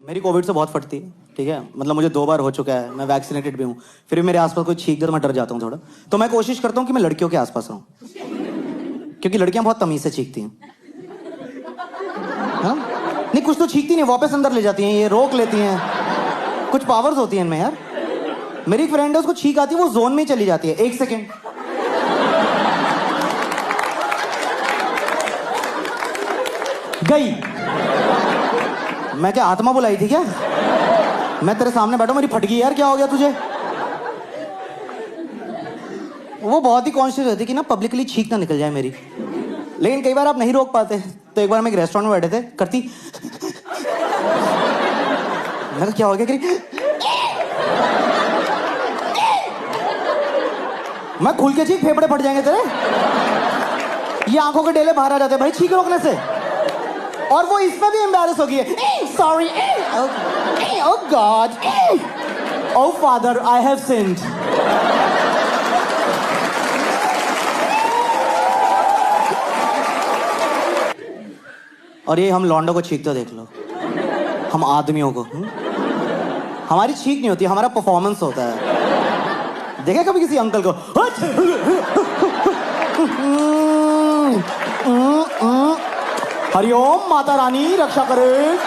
मेरी कोविड से बहुत फटती है, ठीक है। मतलब मुझे 2 बार हो चुका है, मैं वैक्सीनेटेड भी हूँ। फिर भी मेरे आसपास कोई छींक दे तो मैं डर जाता हूँ थोड़ा। तो मैं कोशिश करता हूँ कि मैं लड़कियों के आसपास रहूँ, क्योंकि लड़कियां बहुत तमीज से छींकती हैं। हाँ? नहीं, कुछ तो छींकती नहीं, वापस अंदर ले जाती हैं, ये रोक लेती हैं। कुछ पावर्स होती हैं इनमें यार। मेरी एक फ्रेंड है, उसको छींक आती है, वो जोन में ही चली जाती है 1 सेकेंड। गई। मैं क्या आत्मा बुलाई थी क्या? मैं तेरे सामने बैठा, मेरी फट गई यार, क्या हो गया तुझे? वो बहुत ही कॉन्शियस रहती कि ना पब्लिकली छींक ना निकल जाए मेरी। लेकिन कई बार आप नहीं रोक पाते। तो एक बार हम एक रेस्टोरेंट में बैठे थे, करती। मैं क्या हो गया करी? मैं खुल के छींक, फेफड़े फट जाएंगे तेरे। ये आंखों के डेले बाहर आ जाते हैं भाई छींक रोकने से। और वो इसमें भी एम्बैरेस हो गई है। Sorry, oh God, oh father, I have sinned. और ये हम लौंडों को छींकते देख लो, हम आदमियों को। हमारी छींक नहीं होती, हमारा परफॉर्मेंस होता है। देखा कभी किसी अंकल को? हरिओम माता रानी रक्षा करे।